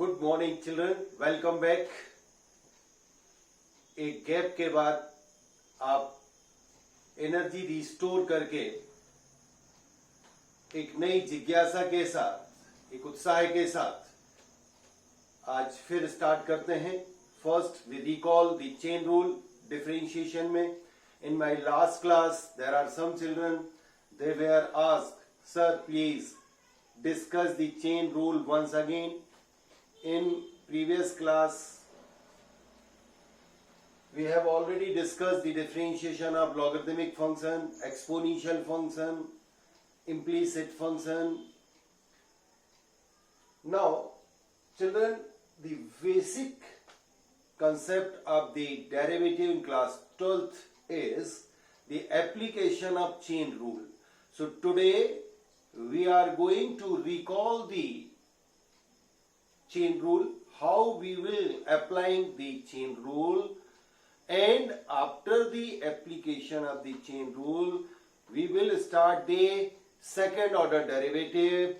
Good morning children, welcome back. एक gap के बाद आप एनर्जी रिस्टोर करके एक नई जिज्ञासा के साथ, एक उत्साह के साथ आज फिर स्टार्ट करते हैं। First we recall the chain rule differentiation में। In my last class there are some children, they were asked, sir please discuss the chain rule once again. In previous class we have already discussed the differentiation of logarithmic function, exponential function, implicit function. Now children, the basic concept of the derivative in class 12th is the application of chain rule. So today we are going to recall the chain rule, how we will applying the chain rule, and after the application of the chain rule we will start the second order derivative,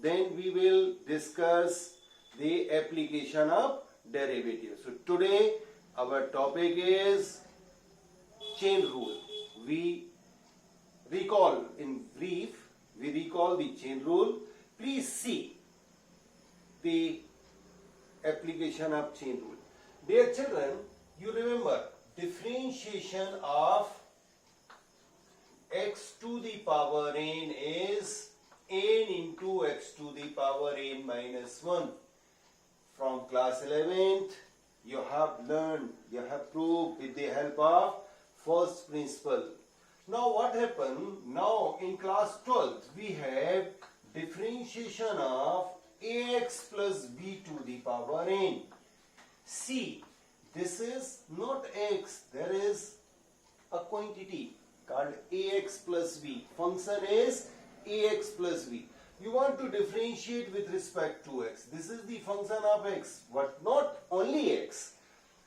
then we will discuss the application of derivative. So today our topic is chain rule. We recall in brief, we recall the chain rule. Please see the application of chain rule. Dear children, you remember differentiation of x to the power n is n into x to the power n minus 1. From class 11th, you have learned, you have proved with the help of first principle. Now what happened? Now in class 12th we have differentiation of ax plus b to the power n. See, this is not x, there is a quantity called ax plus b. Function is ax plus b. You want to differentiate with respect to x. This is the function of x, but not only x.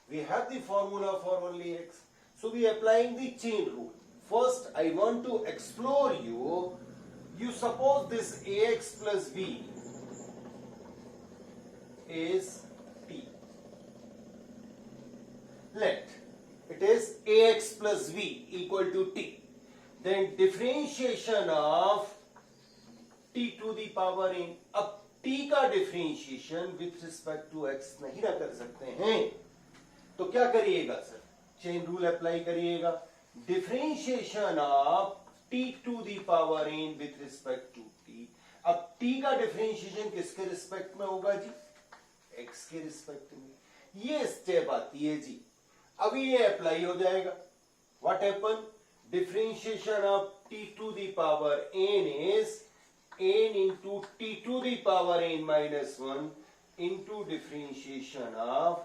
We have the formula for only x. So we are applying the chain rule. First, I want to explore you. You suppose this ax plus b is t. Let it is ax plus b equal to t. Then differentiation of t to the power n. अब t का differentiation with respect to x नहीं ना कर सकते हैं, तो क्या करिएगा सर? चेन रूल अप्लाई करिएगा. Differentiation of t to the power n with respect to t. अब t का डिफरेंशिएशन किसके रिस्पेक्ट में होगा जी? x के रिस्पेक्ट में. ये स्टेप आती है जी. अभी ये अप्लाई हो जाएगा. What happen? Differentiation of t to the power n is n into t to the power n minus 1 into differentiation of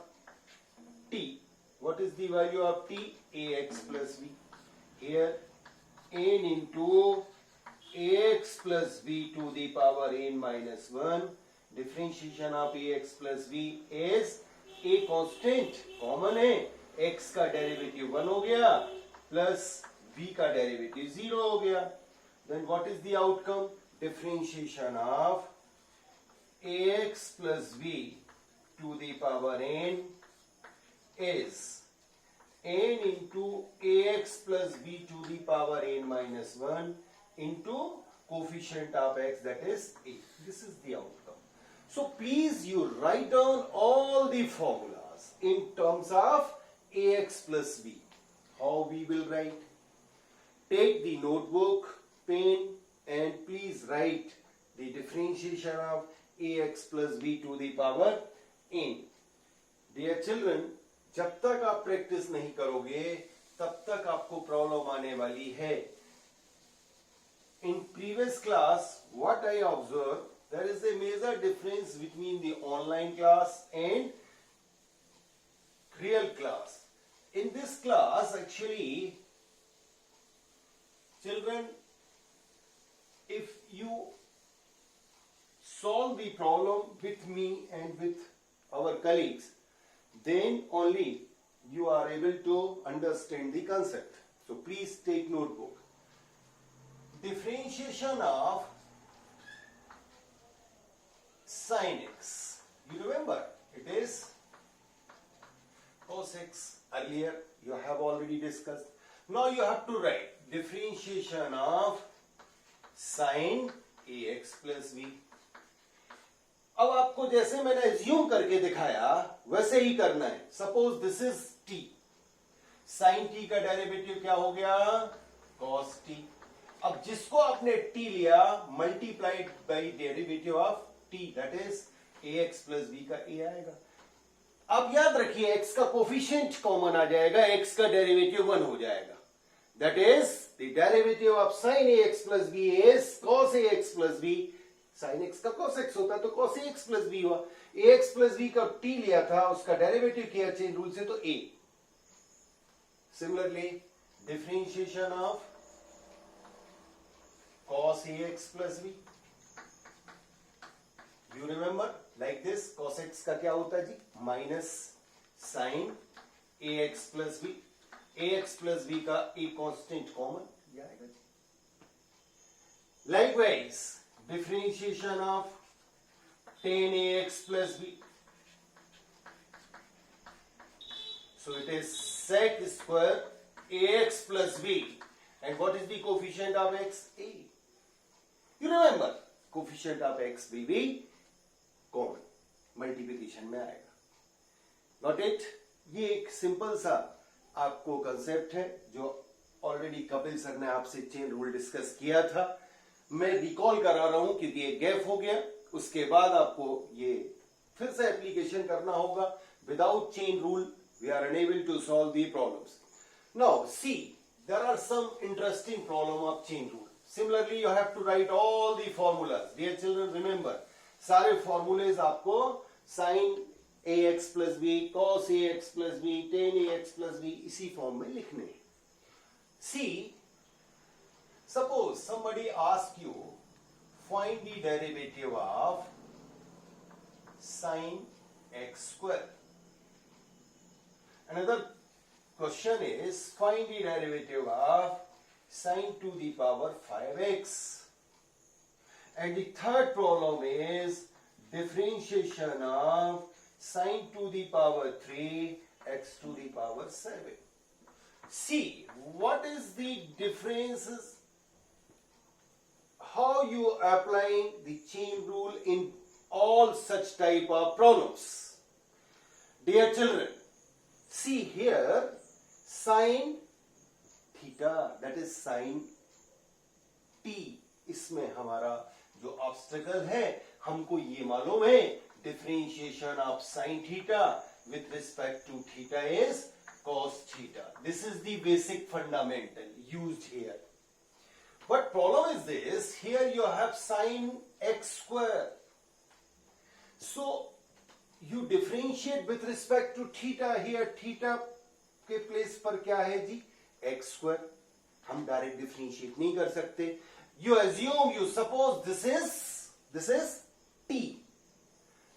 t. What is the value of t? Ax plus b. Here n into ax plus b to the power n minus 1. Differentiation of ax plus b is a constant, common है. x का derivative 1 हो गया plus b का derivative 0 हो गया. Then what is the outcome? Differentiation of ax plus b to the power n is n into ax plus b to the power n minus 1 into coefficient of x, that is a. This is the outcome. So please you write down all the formulas in terms of ax plus b. How we will write? Take the notebook, pen, and please write the differentiation of ax plus b to the power n. Dear children, जब तक आप practice नहीं करोगे तब तक आपको problem आने वाली है. In previous class, what I observed, there is a major difference between the online class and real class. In this class, actually, children, if you solve the problem with me and with our colleagues, then only you are able to understand the concept. So please take notebook. Differentiation of sin x. You remember earlier you have already discussed. Now you have to write differentiation of sin ax plus b. अब आपको जैसे मैंने assume करके दिखाया वैसे ही करना है. Suppose this is t, sin t का डेरिवेटिव क्या हो गया? cos t. अब जिसको आपने t लिया multiplied by derivative of t, that is ax plus b का a आएगा. अब याद रखिए x का कोफिशिएंट कॉमन आ जाएगा, x का डेरिवेटिव 1 हो जाएगा. That is the derivative of sin ax plus b is cos ax plus b. sin x का cos x होता है तो cos ax प्लस b हुआ. ax प्लस b का t लिया था, उसका डेरिवेटिव किया चेन रूल से तो a. Similarly differentiation of cos ax plus b, you remember like this. cos x का क्या होता है जी? Minus sin ax plus b. ax plus b का a कांस्टेंट कॉमन जाएगा जी. Likewise differentiation of tan ax plus b, so it is sec square ax plus b, and what is the coefficient of x? A. You remember coefficient of x will be common, multiplication में आएगा. Got it? ये एक simple सा आपको concept है जो already Kapil sir ने आपसे चेन रूल डिस्कस किया था. मैं रिकॉल करा रहा हूं क्योंकि ये गैप हो गया. उसके बाद आपको ये फिर से एप्लीकेशन करना होगा. Without chain rule we are unable to solve the problems. Now see, there are some interesting problem of chain rule. Similarly, you have to write all the formulas. Dear children, remember, सारे formulas आपको sin ax plus b, cos ax plus b, tan ax plus b इसी form में लिखने हैं. See, suppose somebody asks you, find the derivative of sin x square. Another question is, find the derivative of sin to the power 5x. And the third problem is differentiation of sin to the power 3 x to the power 7. See, what is the differences? How you applying the chain rule in all such type of problems? Dear children, see here, sin theta that is sin t. इसमें हमारा जो obstacle है, हमको ये मालूम है differentiation of sin theta with respect to theta is cos theta. This is the basic fundamental used here. But problem is this, here you have sin x square. So you differentiate with respect to theta. Here theta के place पर क्या है जी? X square. हम direct differentiate नहीं कर सकते. You assume, you suppose this is t.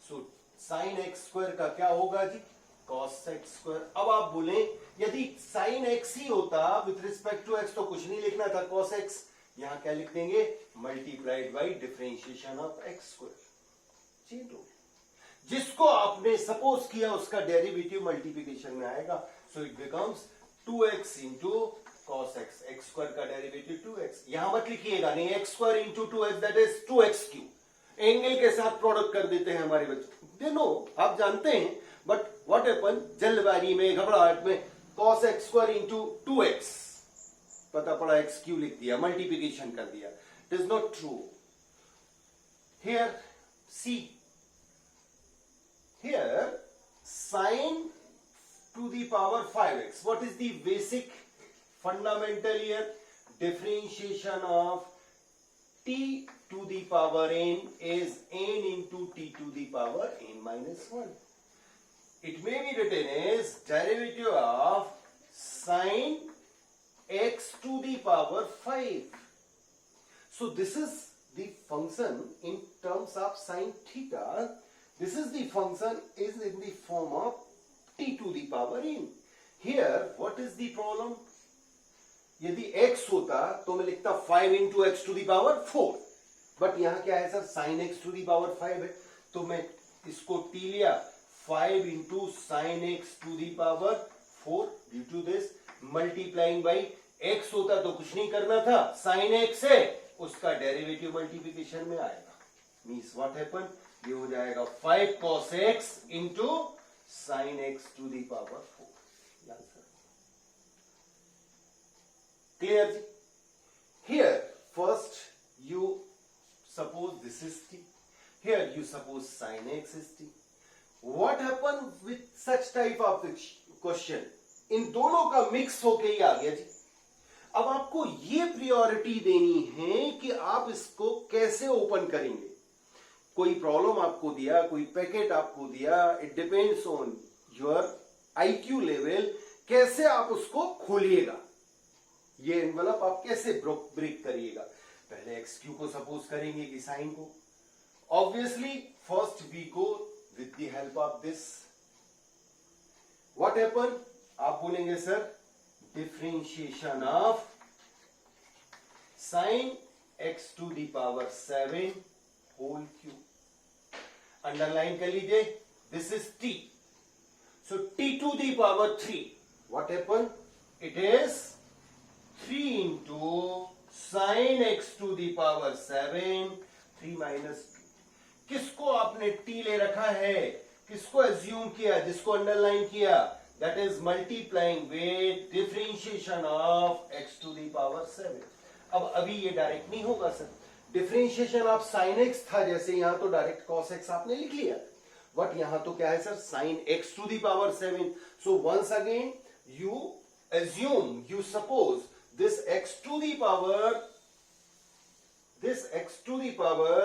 So sine x square का क्या होगा जी? Cos x square. अब आप बोले यदि साइन एक्स ही होता विथ रिस्पेक्ट टू एक्स तो कुछ नहीं लिखना था, कॉस एक्स. यहां क्या लिख देंगे? Multiplied by differentiation of x square. Chain rule. जिसको आपने सपोज किया उसका डेरिवेटिव मल्टीप्लिकेशन में आएगा. So it becomes 2x into cos x. X square का डेरिवेटिव 2x. यहां मत लिखिएगा, नहीं, x square into 2x that is 2x cube. Angle के साथ प्रोडक्ट कर देते हैं हमारे बच्चे. दे नो, आप जानते हैं. बट व्हाट हैपन, जल्दबाजी में, घबराहट में, cos x square into 2x, पता पड़ा एक्स क्यूब लिख दिया, मल्टीप्लिकेशन कर दिया. It is not true. Here see, here sin to the power 5x. What is the basic fundamental here? Differentiation of t to the power n is n into t to the power n minus 1. It may be written as derivative of sin x to the power 5. So this is the function in terms of sin theta. This is the function is in the form of t to the power n. Here, what is the problem? यदि x होता तो मैं लिखता 5 into x to the power 4. But यहां क्या है sir? sin x to the power 5 है, तो मैं इसको t लिया 5 into sin x to the power 4 due to this multiplying by x होता तो कुछ नहीं करना था, साइन x है उसका डेरिवेटिव मल्टीप्लिकेशन में आएगा, मीन्स व्हाट हैपन, ये हो जाएगा 5 cos x into sine x to the power 4। Clear जी? Here first you suppose this is t, here you suppose sin x is t. What happened with such type of question? इन दोनों का mix होके ही आ गया जी। अब आपको ये priority देनी है कि आप इसको कैसे ओपन करेंगे। कोई प्रॉब्लम आपको दिया, कोई पैकेट आपको दिया, it depends on your IQ level, कैसे आप उसको खोलिएगा, ये एनवलप आप कैसे ब्रेक करिएगा। पहले XQ को सपोज करेंगे कि साइन को, obviously first we go with the help of this, what happen, आप बोलेंगे sir differentiation of sine x to the power 7 whole cube, underline कर लीजिए, this is t, so t to the power 3, what happen, it is 3 into sine x to the power 7, 3 minus 2। किसको आपने t ले रखा है, किसको assume किया, जिसको अंडरलाइन किया, that is multiplying with differentiation of x to the power 7। अब अभी ये डायरेक्ट नहीं होगा sir, differentiation of sine x था, जैसे यहां तो डायरेक्ट cos x आपने लिख लिया, बट यहां तो क्या है sir, sine x to the power 7। So once again you assume, you suppose this x to the power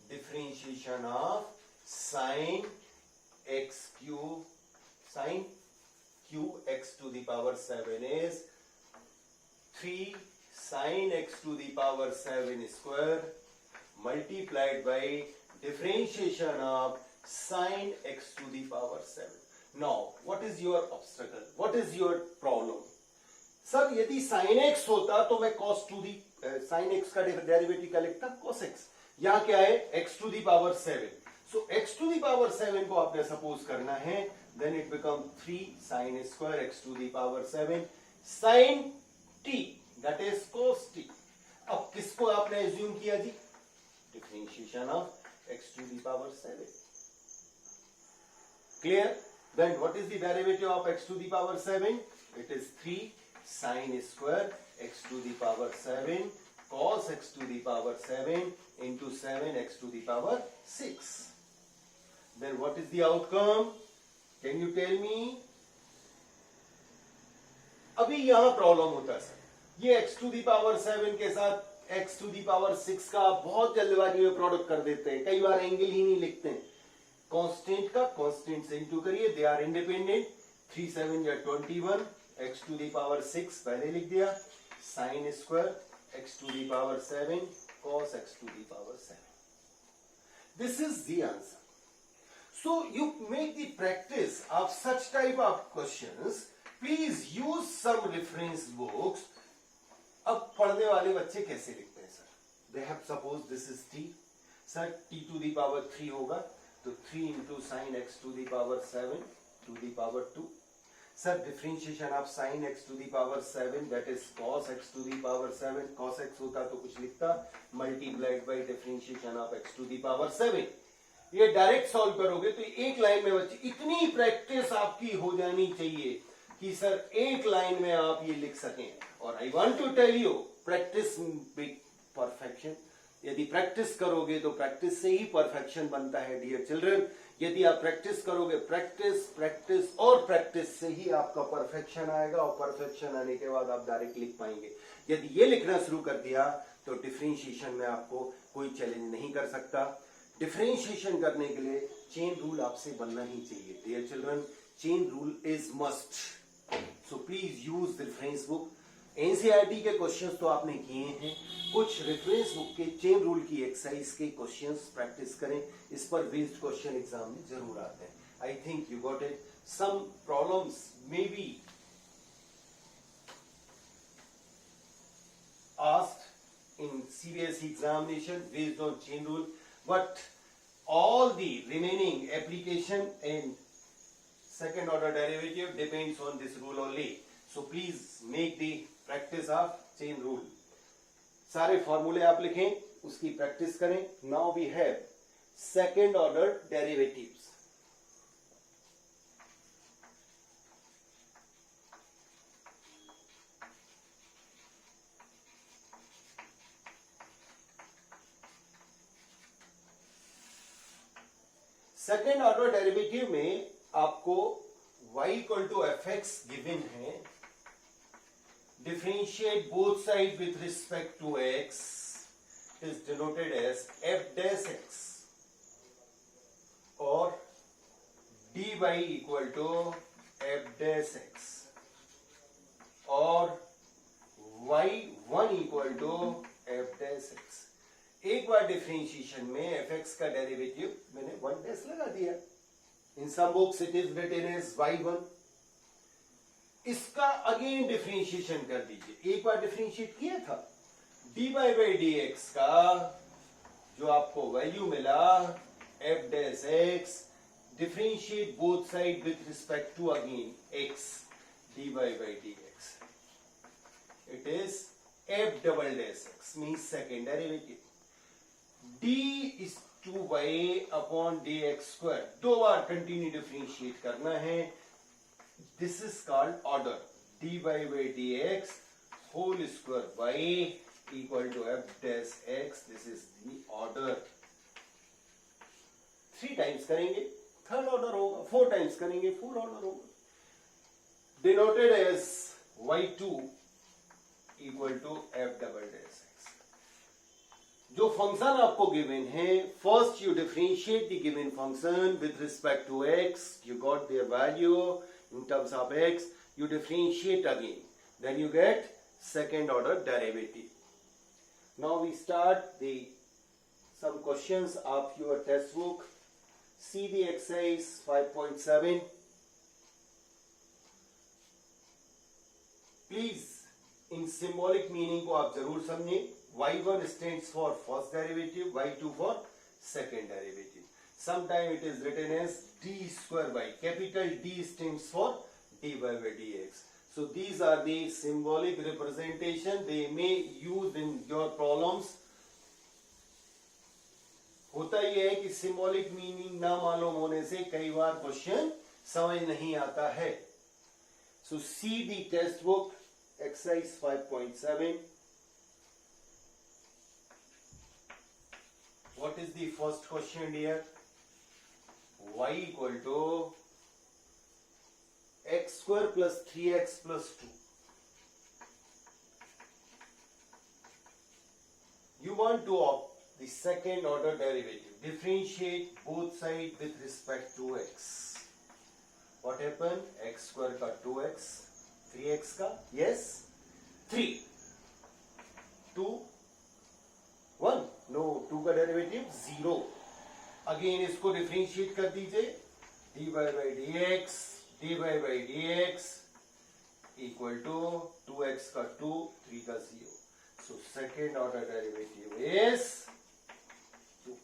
differentiation of sin x cube, sin cube x to the power 7 is 3 sin x to the power 7 square multiplied by differentiation of sin x to the power 7. Now what is your obstacle, what is your problem? Sir यदि sin x होता तो मैं cos to the sin x का derivative क्या लिखता, cos x, यहां क्या है x to the power 7, so x to the power 7 को आपने सपोज करना है, then it become 3 sin square x to the power 7 sin t, that is cos t। अब किसको आपने एज्यूम किया जी, differentiation of x to the power 7, clear? Then what is the derivative of x to the power 7, it is 3 sin square x to the power 7 cos x to the power 7 into 7x to the power 6. Then what is the outcome? Can you tell me? अभी यहां problem होता है sir, ये x to the power 7 के साथ x to the power 6 का आप बहुत जल्दबाजी में प्रोडक्ट कर देते हैं, कई बार एंगल ही नहीं लिखते हैं, कांस्टेंट का कांस्टेंट से इंटू करिए, दे आर इंडिपेंडेंट, 3 7 या 21, x टू दी पावर 6 पहले लिख दिया, sine square x to the power 7 cos x to the power 7, this is the answer. So you make the practice of such type of questions, please use some reference books. अब पढ़ने वाले बच्चे कैसे लिखते हैं sir, they have suppose this is t, sir t to the power 3 होगा तो 3 into sine x to the power 7 to the power 2, sir differentiation of sine x to the power 7 that is cos x to the power 7, cos x होता तो कुछ लिखता, multiplied by differentiation of x to the power 7। ये direct solve करोगे तो एक line में बच्चे, इतनी प्रैक्टिस आपकी हो जानी चाहिए कि सर एक लाइन में आप ये लिख सकें। और I want to tell you, practice big perfection, यदि प्रैक्टिस करोगे तो प्रैक्टिस से ही परफेक्शन बनता है डियर चिल्ड्रन। यदि आप प्रैक्टिस करोगे, प्रैक्टिस प्रैक्टिस और प्रैक्टिस से ही आपका परफेक्शन आएगा, और परफेक्शन आने के बाद आप डायरेक्ट लिख पाएंगे। यदि ये लिखना शुरू कर दिया तो डिफरेंशिएशन में आपको कोई चैलेंज नहीं कर सकता। डिफरेंशिएशन करने के लिए चेन रूल आपसे बनना ही चाहिए dear children, chain rule is must, so please use the reference book. NCERT के क्वेश्चंस तो आपने किए हैं, कुछ रेफरेंस बुक के चेन रूल की एक्सरसाइज के क्वेश्चंस प्रैक्टिस करें, इस पर बेस्ड क्वेश्चन एग्जाम में जरूर आते हैं। I think you got it. Some problems may be asked in CBSE examination based on chain rule, but all the remaining application and second order derivative depends on this rule only. So please make the practice of chain rule. सारे फॉर्मूले आप लिखें, उसकी practice करें. Now we have second order derivatives. Second order derivative में आपको y equal to f x given है. Differentiate both side with respect to x is denoted as f dash x और dy equal to f dash x और y1 equal to f dash x. एक बार differentiation में fx का derivative मैंने 1 dash लगा दिया. In some books it is written as y1. इसका अगेन डिफरेंशिएशन कर दीजिए. एक बार डिफरेंशिएट किया था. dy by dx का जो आपको वैल्यू मिला f dash x, differentiate both side with respect to again x, dy by dx. It is f double dash x means second derivative. d is 2y upon dx square. दो बार continue differentiate करना है. This is called order. dy by dx whole square y equal to f dash x. This is the order. 3 times करेंगे third order होगा. 4 times करेंगे 4 order होगा. Denoted as y2 equal to f double dash x. जो function आपको given है, first you differentiate the given function with respect to x. You got their value in terms of x. You differentiate again, then you get second order derivative. Now we start the some questions of your textbook. See the exercise 5.7. Please in symbolic meaning को आप जरूर समझें. y1 stands for first derivative, y2 for second derivative. Sometime it is written as d square y. Capital D stands for dy by dx. So these are the symbolic representation. They may use in your problems. होता यह है कि symbolic meaning ना मालूम होने से कई बार question समझ नहीं आता है. So see the textbook exercise 5.7. What is the first question here? Y equal to x square plus 3x plus 2. You want to opt the second order derivative. Differentiate both sides with respect to x. What happened? X square का 2x, 3x का yes 3, 2 1. No 2 का derivative 0. Again इसको differentiate कर दीजिए. dy by dx, dy by dx equal to 2x का 2, 3 का 0. So second order derivative is 2.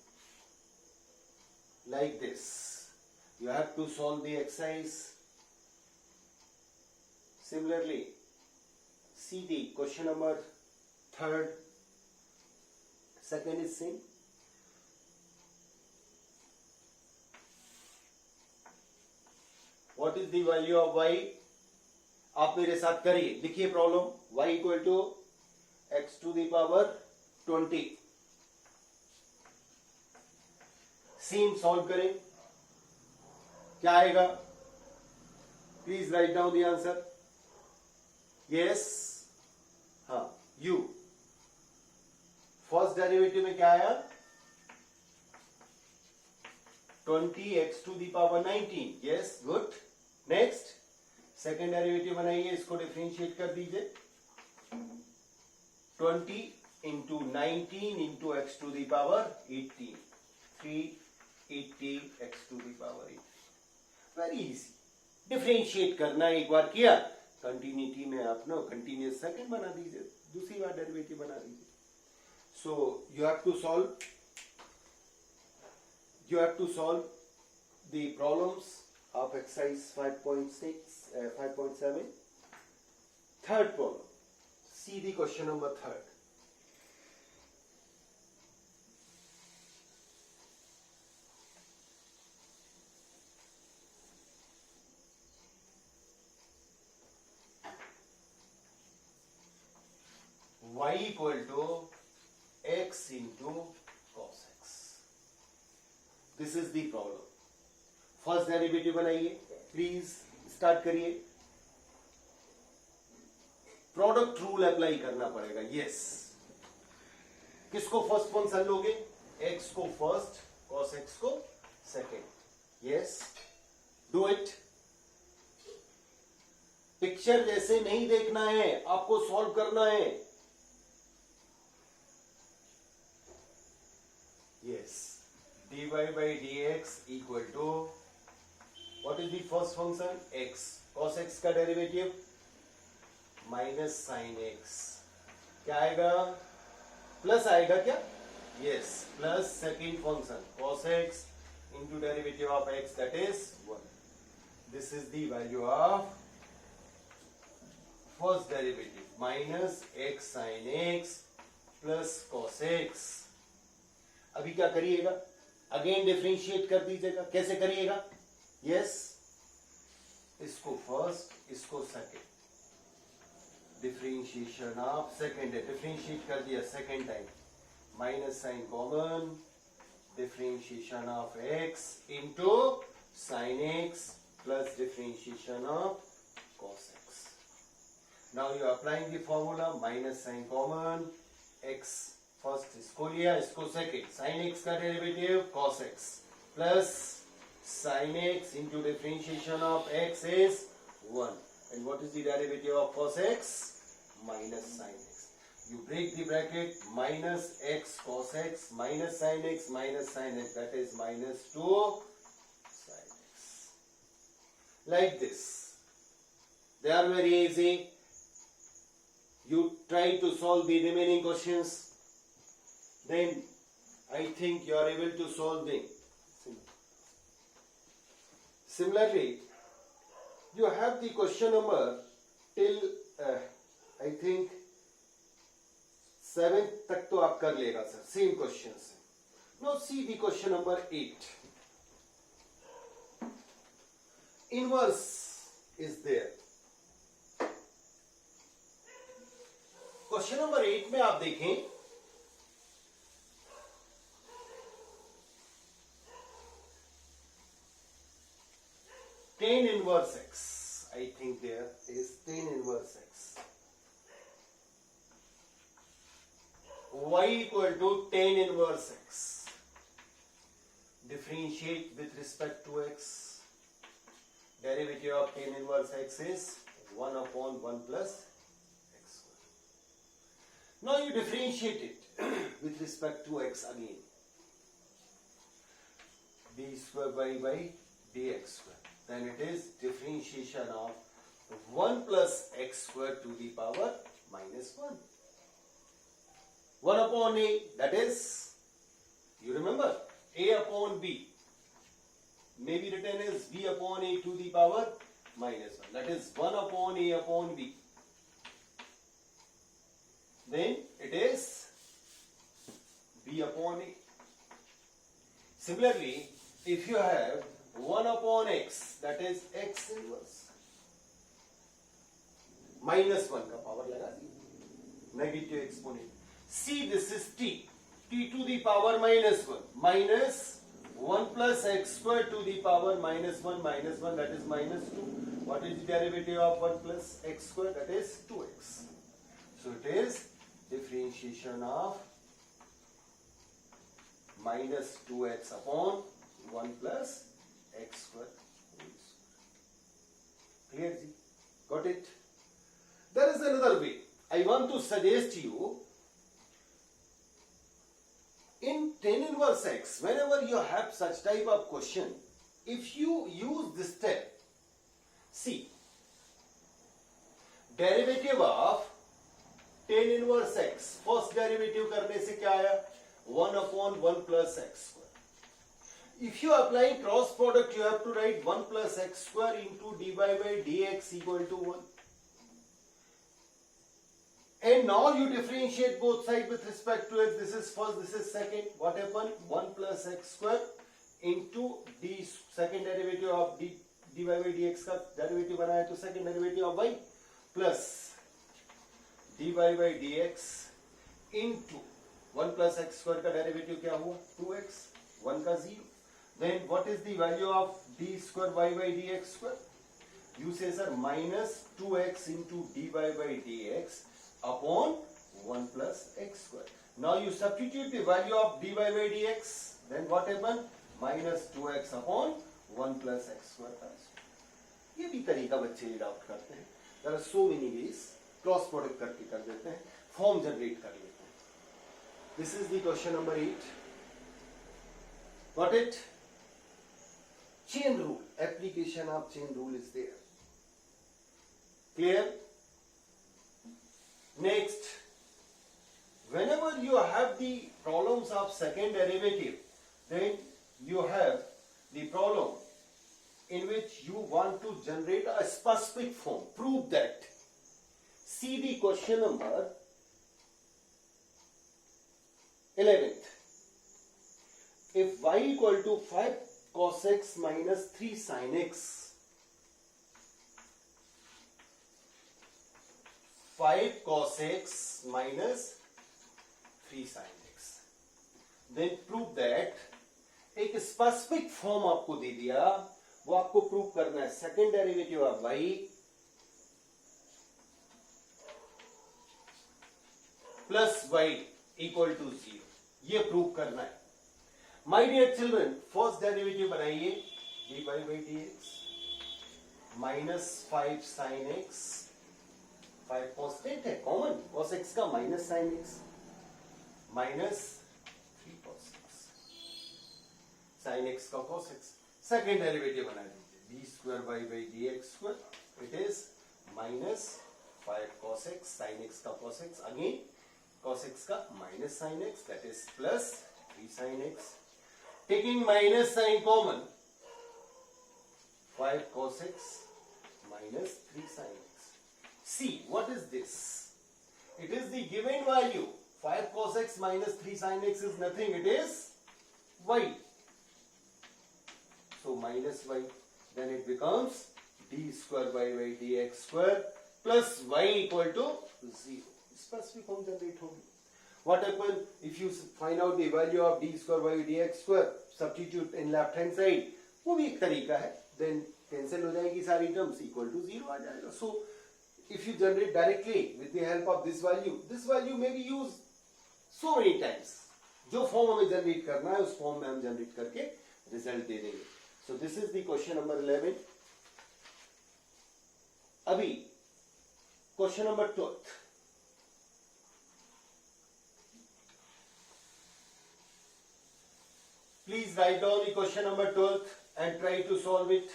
Like this. You have to solve the exercise. Similarly, see the question number 3rd. Second is same. What is the value of y? आप मेरे साथ करिए. लिखिए problem. y equal to x to the power 20. Same solve करें. क्या आएगा? Please write down the answer. Yes. हाँ u. First derivative में क्या आया? 20x to the power 19. Yes good. Next second derivative बनाइए. इसको डिफरेंशिएट कर दीजिए. 20 into 19 into x to the power 18. 380 x to the power 18. Very easy. Differentiate करना एक बार किया, कंटिन्यूटी में आप ना कंटिन्यूअस सेकंड बना दीजिए. दूसरी बार डेरिवेटिव बना दीजिए. So you have to solve the problems of exercise 5.6, 5.7. Third problem. See the question number third. Y equal to x into cos x. This is the problem. First derivative बनाइए, please start करिए. Product rule apply करना पड़ेगा. Yes. किसको first function लोगे? x को first, cos x को second. Yes, do it. Picture जैसे नहीं देखना है, आपको सॉल्व करना है. Yes, dy by dx equal to, what is the first function? X. Cos x का डेरिवेटिव माइनस साइन x. क्या आएगा? प्लस आएगा क्या? Yes, plus second function cos x into derivative of x, that is 1. This is the value of first derivative minus x sin x plus cos x. अभी क्या करिएगा? Again differentiate कर दीजिएगा. कैसे करिएगा? यस, इसको फर्स्ट, इसको सेकेंड. डिफरेंशिएशन ऑफ सेकेंड है, डिफरेंशिएट कर दिया second time. Minus sine common, differentiation of x into sine x plus differentiation of cos x. Now you applying the formula. Minus sine common, x first इसको लिया, इसको second. Sine x का derivative cos x plus sine x into differentiation of x is 1. And what is the derivative of cos x? Minus sine x. You break the bracket. Minus x cos x minus sine x, that is minus 2 sine x. Like this. They are very easy. You try to solve the remaining questions, then I think you are able to solve them. Similarly, you have the question number till I think 7th तक तो आप कर लेगा sir, same questions. Now see the question number 8. Inverse is there. Question number 8 में आप देखें, tan inverse x. I think there is tan inverse x. Y equal to tan inverse x. Differentiate with respect to x. Derivative of tan inverse x is 1 upon 1 plus. Now you differentiate it with respect to x again. d square by dx square. Then it is differentiation of 1 plus x square to the power minus 1. 1 upon a, that is, you remember, a upon b may be written as b upon a to the power minus 1. That is 1 upon a upon b. Then it is b upon a. Similarly, if you have 1 upon x, that is x inverse. Minus 1 का power लगा दी. Negative exponent. See, this is t. t to the power minus 1. Minus 1 plus x square to the power minus 1, that is minus 2. What is the derivative of 1 plus x square? That is 2x. So it is differentiation of minus 2x upon 1 plus x square. Clear? Got it? There is another way. I want to suggest you, in tan inverse x, whenever you have such type of question, if you use this step, see, derivative of tan inverse x, first derivative करने से क्या आया? 1 upon 1 plus x square. If you apply cross product, you have to write 1 plus x square into dy by dx equal to 1. And now you differentiate both sides with respect to x. This is first, this is second. What happened? 1 plus x square into d second derivative of dy by dx का derivative बनाया तो second derivative of y plus dy by dx into 1 plus x square का derivative क्या हुआ? 2x, 1 का 0. Then what is the value of d square y by dx square? You say sir minus 2x into dy by dx upon 1 plus x square. Now you substitute the value of dy by dx. Then what happened? Minus 2x upon 1 plus x square. ये भी तरीका बच्चे adopt करते हैं. There are so many ways. Cross product करके कर देते हैं, फॉर्म जनरेट कर लेते हैं. This is the question number 8. Got it? Chain rule. Application of chain rule is there. Clear? Next, whenever you have the problems of second derivative, then you have the problem in which you want to generate a specific form. Prove that. See the question number 11th. If y equal to 5 cos x minus 3 sin x, 5 cos x minus 3 sin x, then prove that. एक specific form आपको दे दिया, वो आपको prove करना है. Second derivative of y plus y equal to 0, ये prove करना है. My dear children, first derivative बनाइए dy by dx minus 5 sin x. 5 constant है, कॉमन, cos x का minus sin x minus 3 cos x sin x का cos x. Second derivative बना दीजिए d square y by dx square. It is minus 5 cos x sin x का cos x, again cos x का minus sin x, that is plus 3 sin x. Taking minus sine common, 5 cos x minus 3 sin x. See, what is this? It is the given value. 5 cos x minus 3 sin x is nothing. It is y. So minus y. Then it becomes d square y by dx square plus y equal to 0. Specific form generate होगी. What happens if you find out the value of d square y dx square? Substitute in left hand side. वो भी एक तरीका है. Then cancel हो जाएगी सारी terms, equal to 0 आ जाएगा. So if you generate directly with the help of this value may be used so many times. जो फॉर्म हमें जनरेट करना है उस फॉर्म में हम जनरेट करके रिजल्ट दे देंगे. So this is the question number 11. अभी question number 12. Please write down the question number 12 and try to solve it.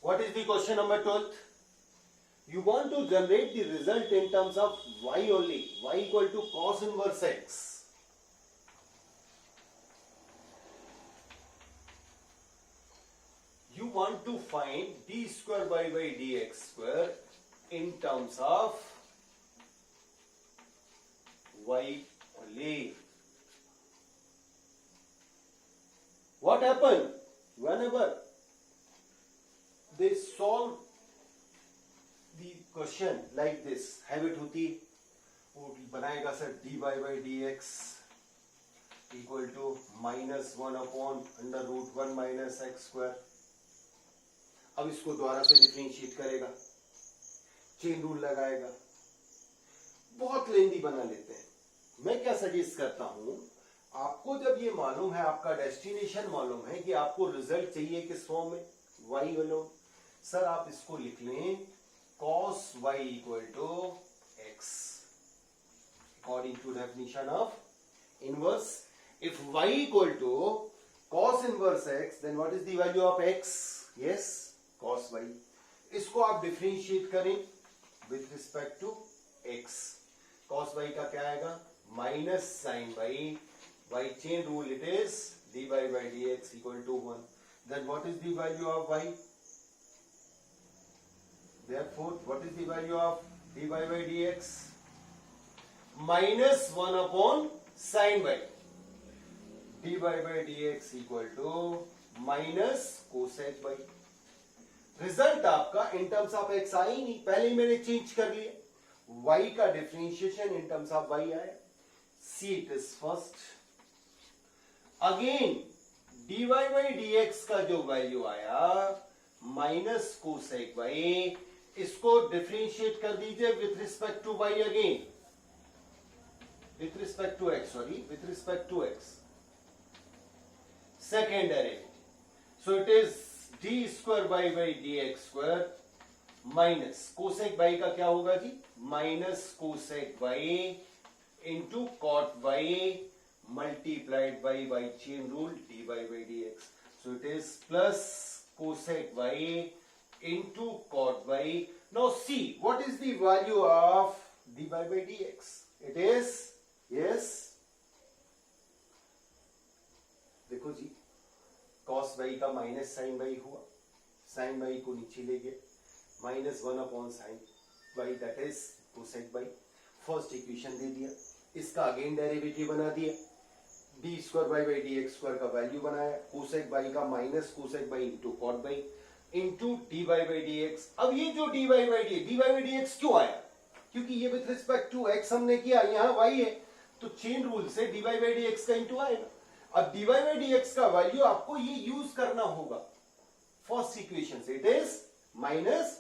What is the question number 12? You want to generate the result in terms of y only. Y equal to cos inverse x. You want to find d square y by dx square in terms of y only. What happened whenever they solve the question like this? Habit होती, वो बनाएगा sir dy by dx equal to minus 1 upon under root 1 minus x square. अब इसको दोबारा से differentiate करेगा, chain rule लगाएगा, बहुत लेंदी बना लेते हैं. मैं क्या सजेस्ट करता हूं, आपको जब ये मालूम है, आपका डेस्टिनेशन मालूम है कि आपको रिजल्ट चाहिए किस फॉर्म में, y वालों, सर आप इसको लिख लें cos y equal to x according to definition of inverse. If y equal to cos inverse x, then what is the value of x? Yes, cos y. इसको आप डिफरेंशिएट करें with respect to x. cos y का क्या आएगा? minus sin y. By chain rule it is dy by dx equal to 1. Then what is the value of y? Therefore, what is the value of dy by dx? Minus 1 upon sin y. dy by dx equal to minus cosec y. Result आपका in terms of x आई नहीं, पहले ही मैंने change कर लिया. y का differentiation in terms of y आया. See it is first. Again dy by dx का जो वैल्यू आया माइनस कोसेक y, इसको डिफरेंशिएट कर दीजिए with respect to y again, with respect to x, sorry with respect to x. Second derivative, so it is d square by by dx square minus cosec y का क्या होगा जी, minus cosec y into cot y multiplied by chain rule dy by dx. So it is plus cosec y into cot y. Now see what is the value of dy by dx. It is, yes, देखो जी, cos y का माइनस sine y हुआ, sine y को नीचे ले गए, minus 1 upon sine y that is cosec y. First equation दे दिया, इसका अगेन डेरिवेटिव बना दिया, d square by by d x square का वैल्यू बनाया, कोसेक बाई का minus cosec by into cot by into d by by d x. अब ये जो d by by d x क्यों आया, क्योंकि ये विथ रिस्पेक्ट टू एक्स हमने किया, यहाँ वाई है, तो चेन रूल से D by by d x का इंटू आएगा. अब D by by d x का वैल्यू आपको ये यूज करना होगा फर्स्ट इक्वेशन से, it is minus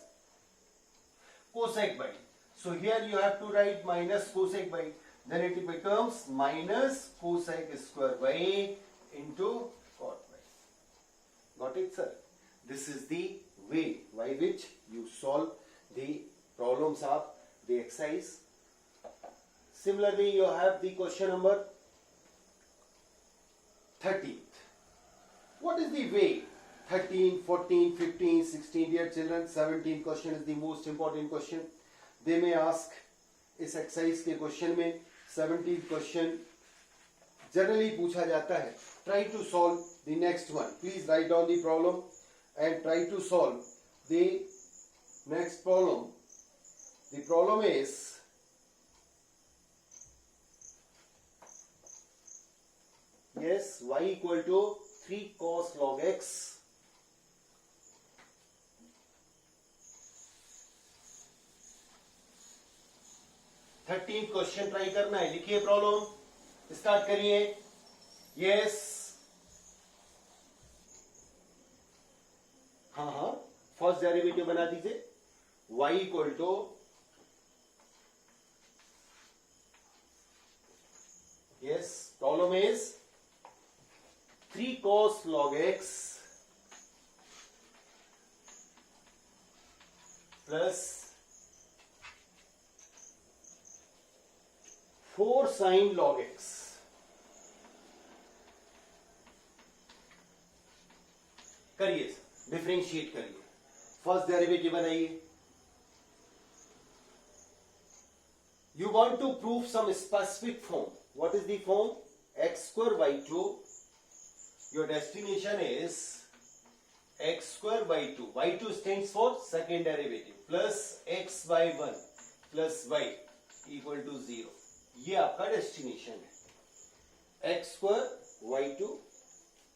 cosec by. So here you have to write minus cosec y. Then it becomes minus cosec square y into cot y. Got it, sir? This is the way by which you solve the problems of the exercise. Similarly, you have the question number 13th. What is the way? 13, 14, 15, 16, dear children, 17 question is the most important question. They may ask इस exercise के question में 17 question generally पूछा जाता है. Try to solve the next one. Please write down the problem and try to solve the next problem. The problem is yes y equal to 3 cos log x. Thirteen question try करना है. लिखिए problem, start करिए. Yes, हाँ, first derivative बना दीजिए. y equal to yes, problem is 3 cos log x plus 4 sin log x. करिए, differentiate करिए. First derivative बनाइए. You want to prove some specific form. What is the form? x square by 2. Your destination is x square by 2. y2 stands for second derivative plus x by 1 plus y equal to 0. ये आपका destination है. X square y two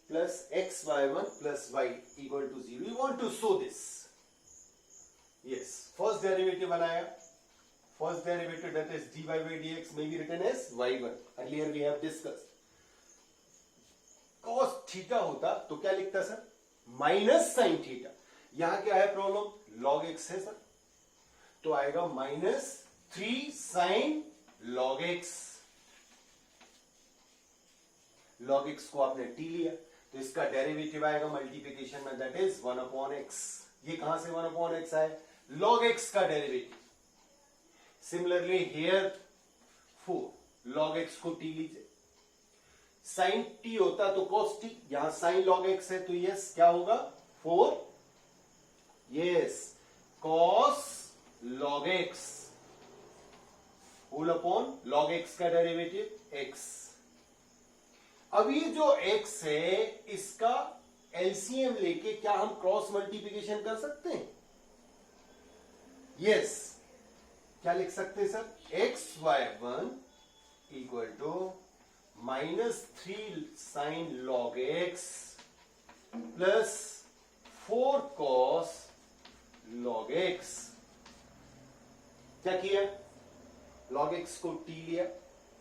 plus x y one plus y equal to 0. You want to show this. Yes, first derivative बनाया. First derivative that is dy by dx may be written as y1. earlier we have discussed. cos theta होता तो क्या लिखता sir? Minus sine theta. यहां क्या है problem? log x है sir, तो आएगा minus 3 sine log x. log x को आपने t लिया तो इसका डेरिवेटिव आएगा मल्टीप्लिकेशन में, दैट इज 1 अपॉन x. ये कहां से 1 अपॉन x आए? log x का derivative. Similarly here 4 log x को t लीजिए. sin t होता तो cos t, यहां sin log x है तो यस क्या होगा? 4 yes cos log x whole upon log x का डेरिवेटिव x। अब ये जो x है इसका एलसीएम लेके क्या हम क्रॉस मल्टीप्लिकेशन कर सकते हैं? यस। क्या लिख सकते हैं sir? xy1 equal to -3 sin log x plus 4 cos log x। क्या किया? log x को t लिया,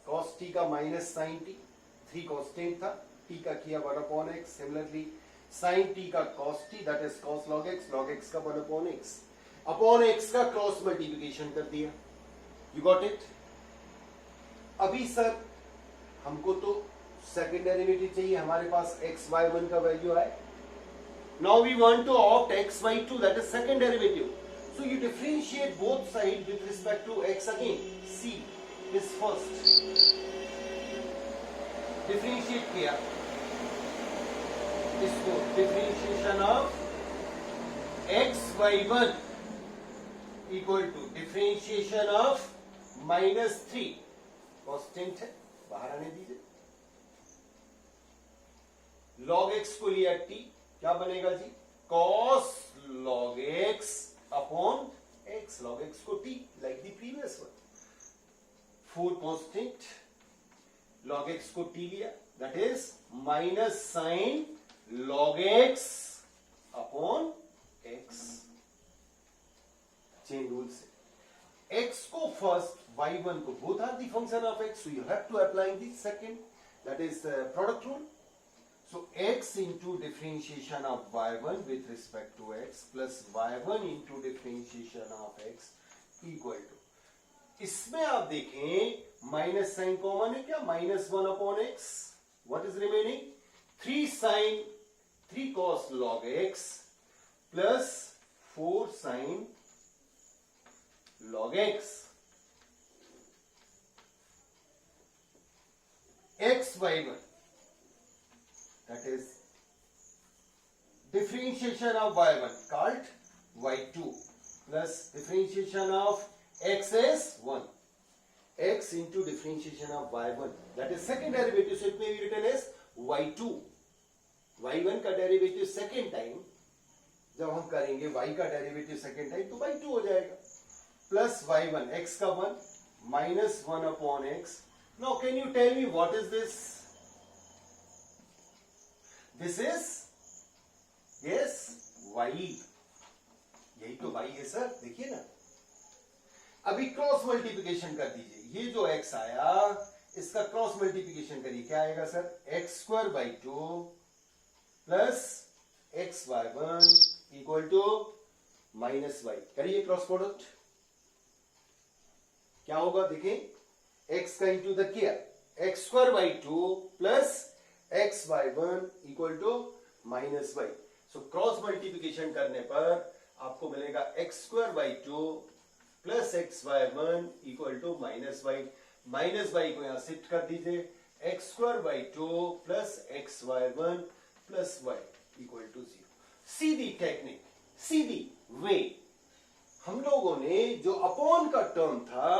cos t का माइनस sin t, 3 कांस्टेंट था, t का किया 1 upon x। Similarly sin t का cos t that is cos log x का 1 अपॉन x, अपॉन x का क्रॉस मल्टीप्लिकेशन कर दिया। You got it? अभी सर हमको तो सेकेंड डेरिवेटिव चाहिए, हमारे पास xy1 का वैल्यू है। Now we want to opt xy2 that is second derivative. So you differentiate both sides with respect to x again. C is first. Differentiate किया इसको, differentiation of xy1 equal to differentiation of -3 constant है, बाहर आने दीजिए। log x को लिया t, क्या बनेगा जी? cos log x upon x, log x को t, like the previous one। 4 constant, log x को t लिया, that is minus sin log x upon x। Chain rule से x को फर्स्ट, y1 को both are the function of x, so you have to apply the second, that is product rule। So x into differentiation of y1 with respect to x plus y1 into differentiation of x equal to, इसमें आप देखें minus sine common है क्या? -1 upon x। What is remaining? 3 cos log x plus 4 sin log x। xy1 that is differentiation of y1 called y2 plus differentiation of x is 1, x into differentiation of y1 that is second derivative, so it may be written as y2। y1 का derivative second time जब हम करेंगे y का derivative second time तो y2 हो जाएगा, plus y1 x का 1 -1 upon x। Now can you tell me what is this? This is yes y, यही तो y है सर, देखिए ना। अभी क्रॉस मल्टीप्लिकेशन कर दीजिए, ये जो x आया इसका क्रॉस मल्टीप्लिकेशन करिए, क्या आएगा sir? x²/2 plus xy1 equal to -y। करिए क्रॉस प्रोडक्ट, क्या होगा देखें? x का इंटू द किया, x²/2 plus xy1 equal to -y। So cross multiplication करने पर आपको मिलेगा x²/2 plus xy1 equal to -y। -y को यहां शिफ्ट कर दीजिए, x²/2 plus xy1 plus y equal to 0। सीधी टेक्निक, सीधी वे, हम लोगों ने जो अपॉन का टर्म था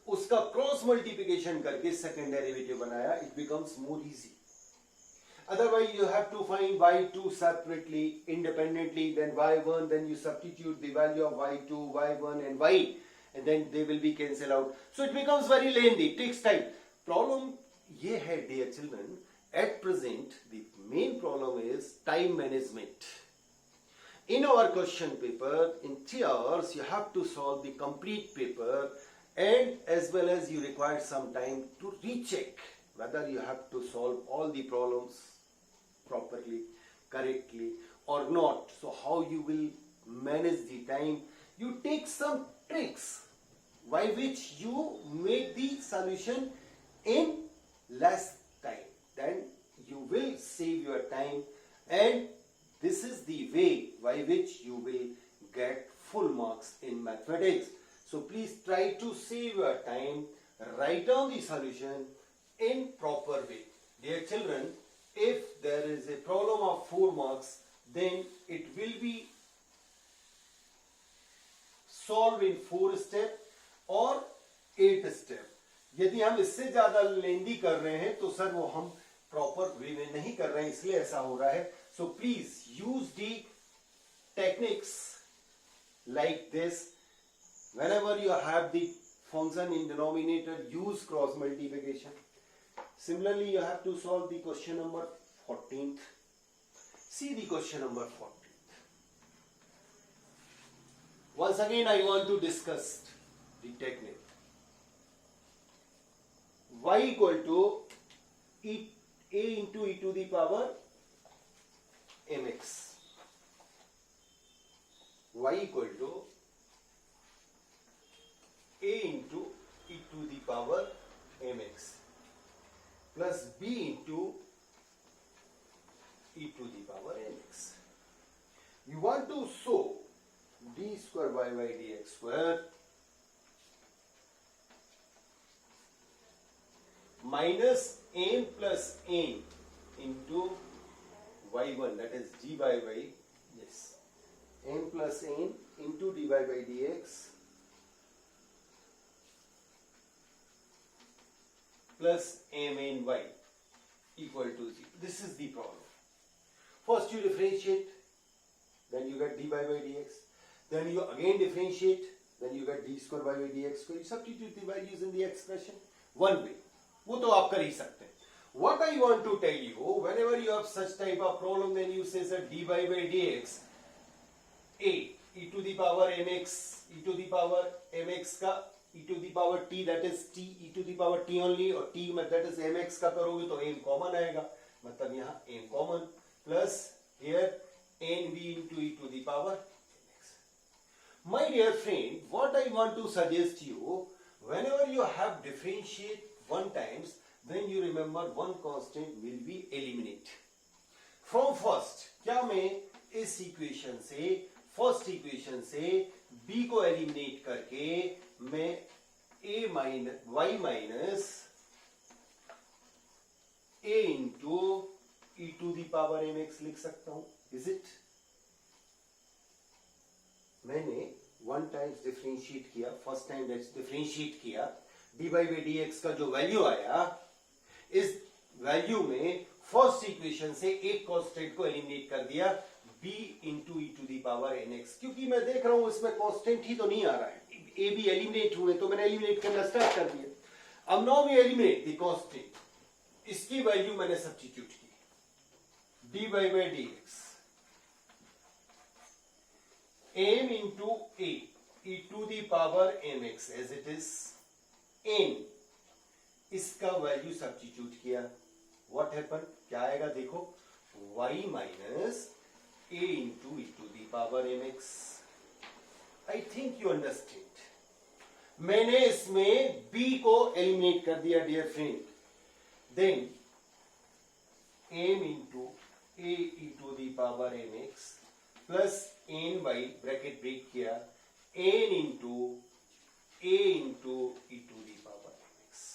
उसका क्रॉस मल्टीप्लिकेशन करके सेकेंड डेरिवेटिव बनाया, it becomes more easy. Otherwise you have to find y2 separately, independently, then y1, then you substitute the value of y2, y1 and y, and then they will be cancelled out. So it becomes very lengthy, it takes time. Problem ये है dear children, at present the main problem is time management. In our question paper, in 3 hours you have to solve the complete paper, and as well as you require some time to recheck whether you have to solve all the problems properly, correctly or not. So how you will manage the time? You take some tricks by which you make the solution in less time. Then you will save your time, and this is the way by which you will get full marks in mathematics. So please try to save your time, write down the solution in proper way. Dear children, if there is a problem of 4 marks, then it will be solved in 4 steps or 8 steps. यदि हम इससे ज्यादा लेंदी कर रहे हैं तो sir वो हम प्रॉपर वे में नहीं कर रहे हैं, इसलिए ऐसा हो रहा है. सो please use the techniques like this. Whenever you have the function in denominator, use cross multiplication. Similarly, you have to solve the question number 14th. See the question number 14th. Once again, I want to discuss the technique. Y equal to a into e to the power mx. Y equal to a into e to the power mx plus b into e to the power mx. You want to show d square y by dx square minus m plus n into y1, that is d by y, yes, m plus n into dy by dx plus mn y equal to 0. This is the problem. First you differentiate, then you get dy by dx, then you again differentiate, then you get d square y by dx square. You substitute the values in the expression. One way. वो तो आप कर ही सकते हैं. What I want to tell you, whenever you have such type of problem, then you say sir dy by dx a e to the power mx, e to the power mx का e to the power t, that is t e to the power t only, और t that is mx का करोगे तो m common आएगा, मतलब यहाँ m common plus here nv into e to the power mx. My dear friend, what I want to suggest you, whenever you have differentiate one times, then you remember one constant will be eliminate. From first, क्या मैं इस equation से, first equation से b को eliminate करके मैं a minus y minus a into e to the power mx लिख सकता हूं. Is it? मैंने वन टाइम्स डिफरेंशिएट किया, फर्स्ट टाइम डिफरेंशिएट किया, dy by dx का जो वैल्यू आया, इस वैल्यू में फर्स्ट इक्वेशन से एक कांस्टेंट को एलिमिनेट कर दिया, b into e to the power nx, क्योंकि मैं देख रहा हूं इसमें कांस्टेंट ही तो नहीं आ रहा है, a भी एलिमिनेट हुए, तो मैंने एलिमिनेट करना स्टार्ट कर दिया. अब now we eliminate the constant, इसकी वैल्यू मैंने सब्स्टिट्यूट की, dy by dx m into a e to the power mx as it is n, इसका वैल्यू सब्स्टिट्यूट किया. व्हाट हैपन, क्या आएगा देखो, y minus a into e to the power mx. I think you understand. मैंने इसमें b को eliminate कर दिया dear friend, then m into a e to the power mx plus n by bracket break किया, n into a into e to the power mx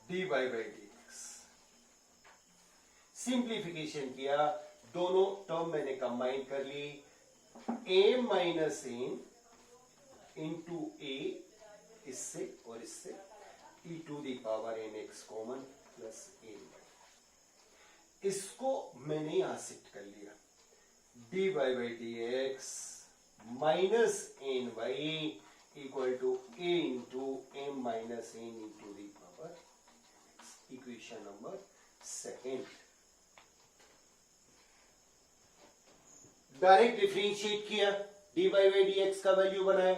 dy by dx. Simplification किया, दोनों term मैंने combine कर ली, m minus n into a, इससे और इससे e to the power mx common plus n. इसको मैंने यहां शिफ्ट कर लिया, dy by dx minus n y equal to a into m minus n into the power x. Equation number second. Direct differentiate किया, dy by dx का value बनाया,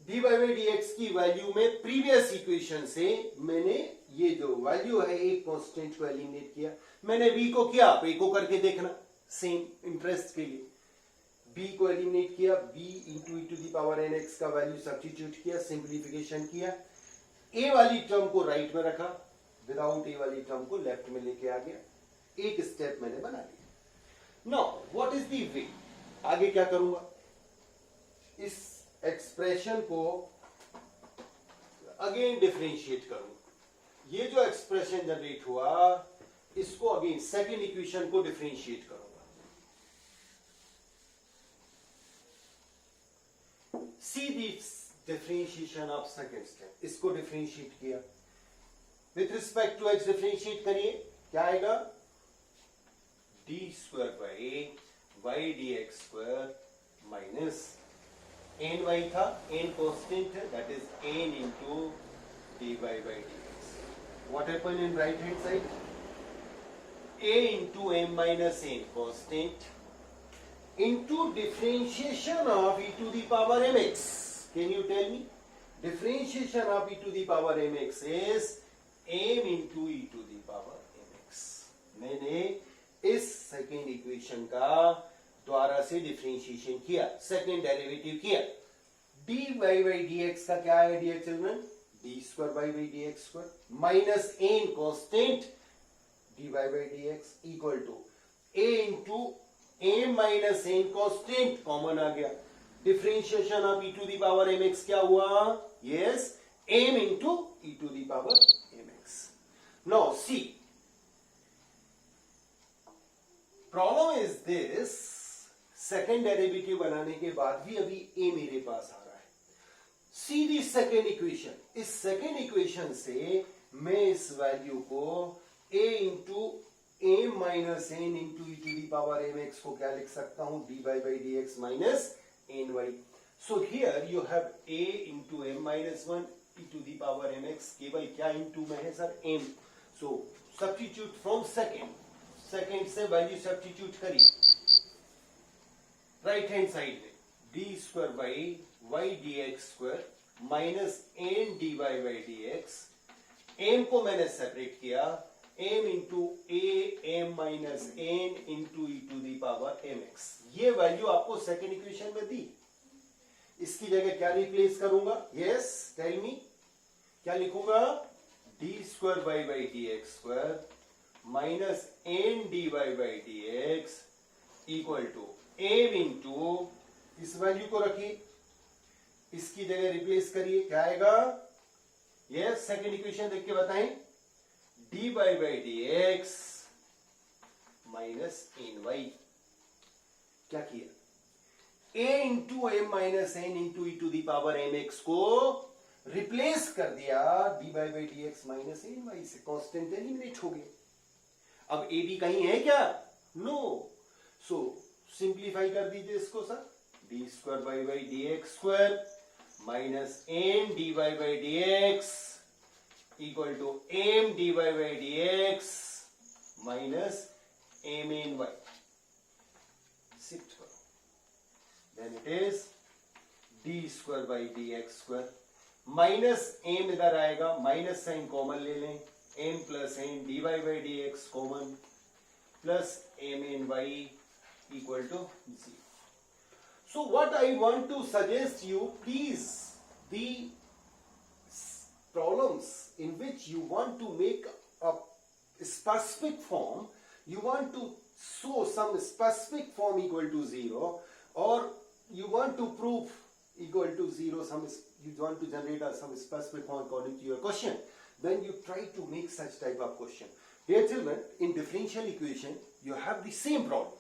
dy by dx की value में previous equation से मैंने ये जो value है एक कांस्टेंट को एलिमिनेट किया. मैंने v को किया, आप a को करके देखना सेम इंटरेस्ट के लिए. b को एलिमिनेट किया, b into e to the power nx का वैल्यू सब्स्टिट्यूट किया, सिंप्लीफिकेशन किया, a वाली टर्म को राइट में रखा, विदाउट a वाली टर्म को लेफ्ट में लेके आ गया. एक स्टेप मैंने बना लिया. Now what is the way, आगे क्या करूंगा, इस एक्सप्रेशन को अगेन डिफरेंशिएट करूंगा. ये जो एक्सप्रेशन जनरेट हुआ, इसको अगेन सेकेंड इक्वेशन को डिफरेंशिएट करूंगा. See the differentiation of second step, इसको डिफरेंशिएट किया with respect to x, differentiate करिए, क्या आएगा, d square by y d x square minus n y था, एन कांस्टेंट है, that is n into d y by d x. What happen in right hand side, a into m minus n constant into differentiation of e to the power mx. Can you tell me? Differentiation of e to the power mx is m into e to the power mx. मैंने इस second equation का द्वारा से differentiation किया, second derivative किया. dy by dx का क्या है dear children, d square by by d x square minus n constant dy by dx equal to a into a minus n constant common आ गया. Differentiation of e to the power mx क्या हुआ, yes, m into e to the power mx. Now see, problem is this, second derivative बनाने के बाद भी अभी a मेरे पास आ रहा है. सी दी सेकेंड इक्वेशन, इस सेकेंड इक्वेशन से मैं इस वैल्यू को a into m minus n into e to the power m x को क्या लिख सकता हूं, d y by d x minus n y. So here you have a into m minus one e to the power m x, केवल क्या into में है sir, m. So substitute from second, second से value substitute करिए right hand side में, d square by y d x square minus n d y by d x. M को मैंने separate किया, m into a m minus n into e to the power m x. ये value आपको second equation में दी, इसकी जगह क्या रिप्लेस करूंगा, यस टेल मी, क्या लिखूंगा, d square by by d x square minus n d y by d x equal to m into, इस वैल्यू को रखिए, इसकी जगह रिप्लेस करिए, क्या आएगा, यस सेकेंड इक्वेशन देख के बताएं, d y by d x minus n y. क्या किया, a into m minus n into e to the power m x को रिप्लेस कर दिया d y by d x minus n y से, constant eliminate हो गए. अब A B कहीं है क्या, नो. सो सिंप्लीफाई कर दीजिए इसको sir, d square by by d x square minus n d y by d x equal to m dy by dx minus m n y. Shift करो, then it is d square by dx square minus m इधर आएगा, minus sine common ले लें, m plus n dy by dx common plus m n y equal to 0. So what I want to suggest you, please, the problems in which you want to make a specific form, you want to show some specific form equal to 0, or you want to prove equal to 0, you want to generate some specific form according to your question, then you try to make such type of question. Dear children, in differential equation you have the same problem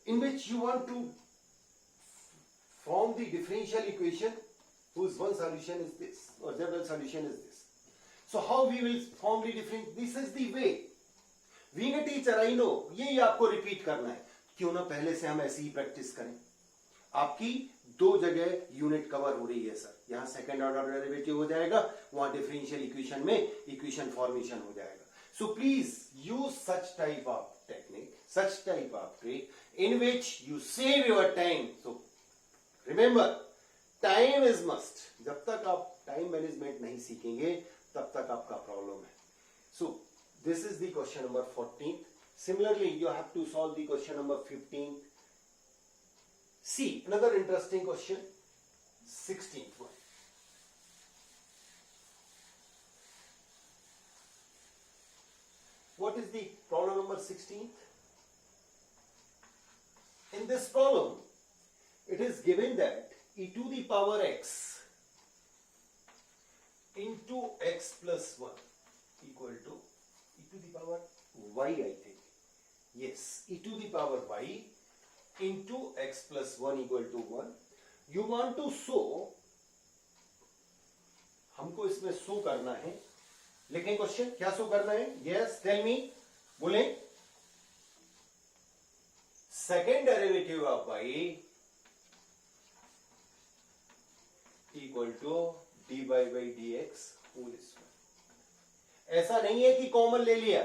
in which you want to form the differential equation whose one solution is this or general solution is this. So how we will form the different, this is the way. Being a teacher I know, यही आपको repeat करना है, क्यों ना पहले से हम ऐसी ही प्रैक्टिस करें. आपकी दो जगह यूनिट कवर हो रही है सर, यहाँ सेकंड ऑर्डर डेरिवेटिव हो जाएगा, वहां डिफरेंशियल इक्वेशन में इक्वेशन फॉर्मेशन हो जाएगा. So please use such type of technique, such type of trick in which you save your time. So remember, time is must. जब तक आप टाइम मैनेजमेंट नहीं सीखेंगे तब तक आपका प्रॉब्लम है. So this is the question number 14. Similarly you have to solve the question number 15. See another interesting question, 16th one. What is the problem number 16? In this problem, it is given that e to the power x into x plus 1 equal to e to the power y, I think. Yes, e to the power y into x plus 1 equal to 1. You want to show हमको इसमें show करना है, लेकिन question क्या show करना है? Yes tell me, बोले second derivative of y equal to dy by dx whole square. ऐसा नहीं है कि कॉमन ले लिया,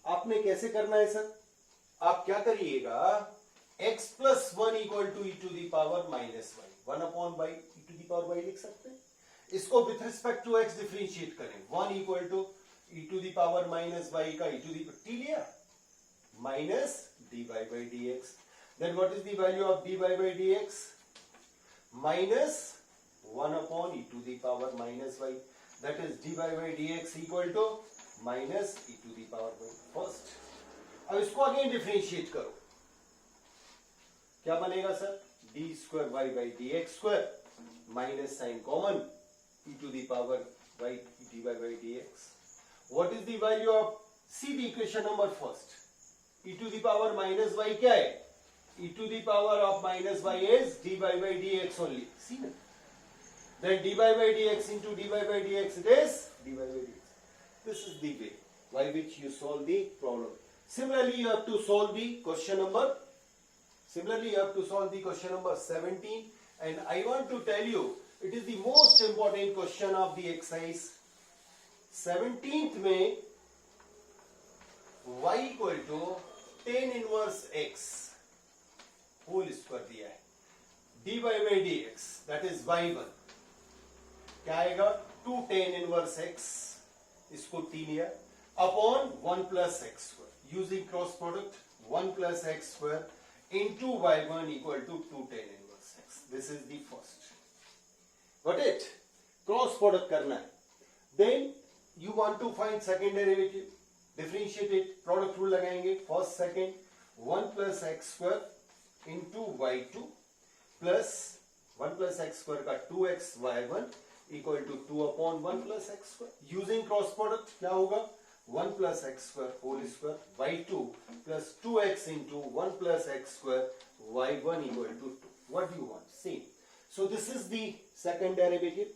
आपने कैसे करना है सर? आप क्या करिएगा, x plus one equal to e to the power minus y, one upon by e to the power y लिख सकते हैं। इसको with respect to x differentiate करें, one equal to e to the power minus y का e to the t लिया minus dy by dx। Then what is the value of dy by dx? Minus one upon e to the power minus y, that is dy by dx equal to minus e to the power y first. अब इसको again differentiate करो, क्या बनेगा sir? D square y by d x square minus sine common e to the power y d y by d x. What is the value of, see the equation number first, e to the power minus y क्या है? E to the power of minus y is d y by d x only, see ना? Then d y by d x into d y by d x, it is d y by d x. This is the way by which you solve the problem. Similarly, you have to solve the question number. Similarly, you have to solve the question number 17. And I want to tell you, it is the most important question of the exercise. 17th में y equal to tan inverse x whole square दिया है, dy by dx that is y1 क्या आएगा? 2 tan inverse x, इसको t लिया अपॉन 1 plus x square, using cross product 1 plus x square into y1 equal to 2 tan inverse x। This is the first, got it? Cross product करना है। Then you want to find second derivative, differentiate it, product rule लगाएंगे, first second 1 plus x square into y2 plus 1 plus x square का 2x y1 equal to 2 अपॉन 1 plus x square. Using cross product क्या होगा? 1 plus x square whole square y2 plus 2x into 1 plus x square y1 equal to 2. What do you want? Same. So this is the second derivative.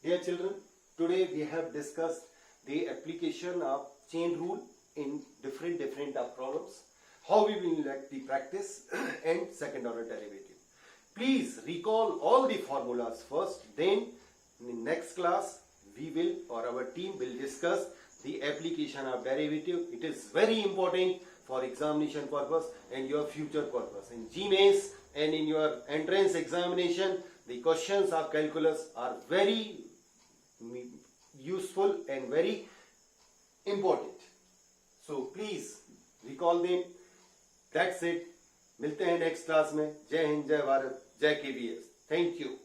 Dear children, today we have discussed the application of chain rule in different problems, how we will like the practice and second order derivative. Please recall all the formulas first, then in the next class we will, or our team will discuss the application of derivative. It is very important for examination purpose and your future purpose. In GMAS and in your entrance examination, the questions of calculus are very useful and very important. So please recall them. That's it. मिलते हैं next class में। जय हिंद, जय भारत, जय KVS. Thank you.